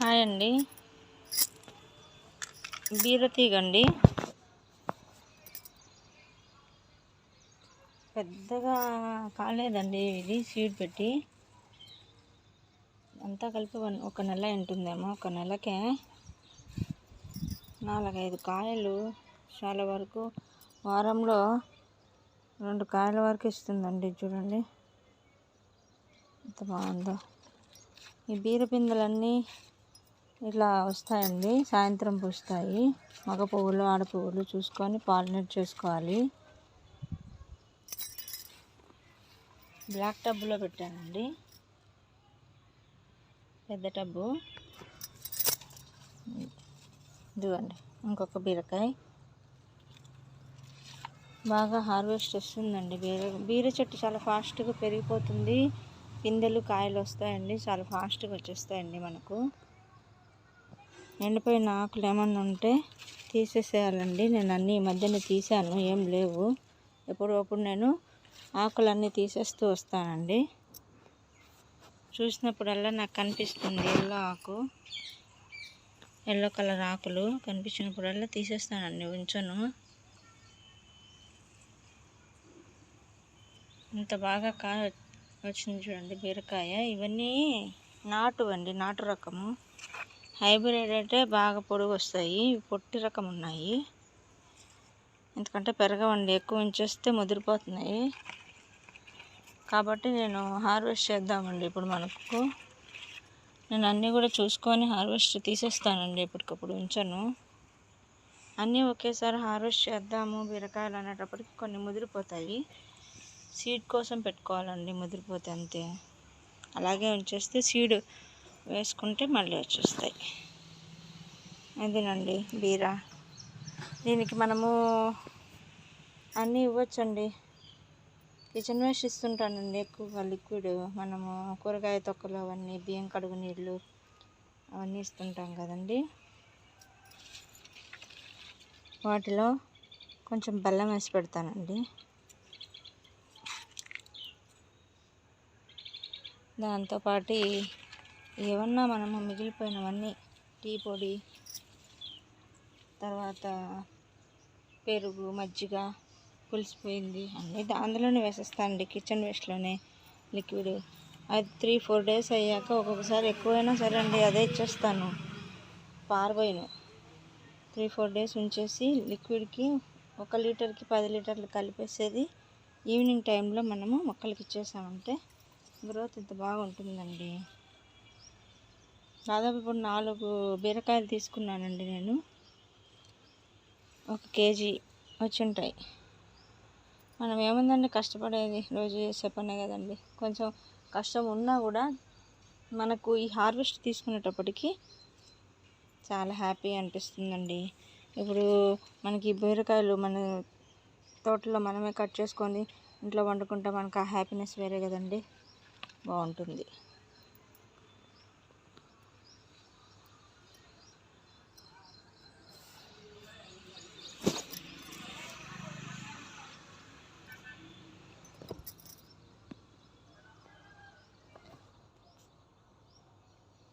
Hi అండి. బీరతీగండి. పెద్దగా కాలేదండి, ఇది సీడ్ పెట్టి అంతా కలిపి ఒక నెల ఉంటుందేమో. ఒక నెలకే 4-5 కాయలు, చాలా వరకు వారంలో 2 కాయల వరకు ఇస్తుందండి. చూడండి ఎంత బాగుందో. ఈ బీరపిందెలన్నీ ఇట్లా వస్తాయండి, సాయంత్రం పూస్తాయి. మగ పువ్వులు, ఆడ పువ్వులు చూసుకొని పాలినేట్ చేసుకోవాలి. బ్లాక్ టబ్లో పెట్టానండి, పెద్ద టబ్బు. ఇదిగోండి ఇంకొక బీరకాయ. బాగా హార్వెస్ట్ వస్తుందండి. బీర చెట్టు చాలా ఫాస్ట్గా పెరిగిపోతుంది. పిందెలు, కాయలు వస్తాయండి, చాలా ఫాస్ట్గా వచ్చేస్తాయండి. మనకు ఎండిపోయిన ఆకులు ఏమన్నా ఉంటే తీసేసేయాలండి. నేను అన్నీ ఈ మధ్యన తీసాను, ఏం లేవు. ఎప్పుడప్పుడు నేను ఆకులన్నీ తీసేస్తూ వస్తానండి. చూసినప్పుడల్లా నాకు కనిపిస్తుంది ఎల్లో కలర్ ఆకులు కనిపించినప్పుడల్లా తీసేస్తానండి, ఉంచను. ఇంత బాగా కాయ వచ్చింది చూడండి బీరకాయ. ఇవన్నీ నాటు రకము. హైబ్రిడ్ అంటే బాగా పొడుగు వస్తాయి, పొట్టి రకం ఉన్నాయి. ఎందుకంటే పెరగవండి, ఎక్కువ ఉంచేస్తే ముదిరిపోతున్నాయి. కాబట్టి నేను హార్వెస్ట్ చేద్దామండి ఇప్పుడు. నేను అన్నీ కూడా చూసుకొని హార్వెస్ట్ తీసేస్తానండి, ఎప్పటికప్పుడు ఉంచను. అన్నీ ఒకేసారి హార్వెస్ట్ చేద్దాము బీరకాయలు అనేటప్పటికి కొన్ని ముదిరిపోతాయి. సీడ్ కోసం పెట్టుకోవాలండి, ముదిరిపోతే అంతే. అలాగే ఉంచేస్తే సీడ్ వేసుకుంటే మళ్ళీ వచ్చేస్తాయి. అదేనండి బీర. దీనికి మనము అన్నీ ఇవ్వచ్చండి. కిచెన్ వేస్ట్ ఇస్తుంటానండి ఎక్కువగా, లిక్విడ్. మనము కూరగాయ తొక్కలు అవన్నీ, బియ్యం కడుగు నీళ్ళు అవన్నీ ఇస్తుంటాం కదండి. వాటిలో కొంచెం బెల్లం వేసి పెడతానండి. దాంతోపాటు ఏమన్నా మనము మిగిలిపోయినవన్నీ, టీ పొడి, తర్వాత పెరుగు, మజ్జిగ, పులిసిపోయింది అన్నీ అందులోనే వేసేస్తానండి, కిచెన్ వేస్ట్లోనే లిక్విడ్. అది 3-4 డేస్ అయ్యాక, ఒక్కొక్కసారి ఎక్కువైనా సరే అండి అదే ఇచ్చేస్తాను. పారబోయిను 3-4 డేస్ ఉంచేసి లిక్విడ్కి 1 లీటర్కి 10 లీటర్లు కలిపేసేది ఈవినింగ్ టైంలో మనము మొక్కలకి ఇచ్చేసామంటే గ్రోత్ ఇంత బాగుంటుందండి. దాదాపు ఇప్పుడు 4 బీరకాయలు తీసుకున్నానండి నేను. 1 కేజీ వచ్చి ఉంటాయి. మనం ఏముందండి కష్టపడేది, రోజు చేసే పనే కదండి. కొంచెం కష్టం ఉన్నా కూడా మనకు ఈ హార్వెస్ట్ తీసుకునేటప్పటికి చాలా హ్యాపీ అనిపిస్తుందండి. ఇప్పుడు మనకి బీరకాయలు మన తోటలో మనమే కట్ చేసుకొని ఇంట్లో వండుకుంటే మనకు ఆ హ్యాపీనెస్ వేరే కదండి, బాగుంటుంది.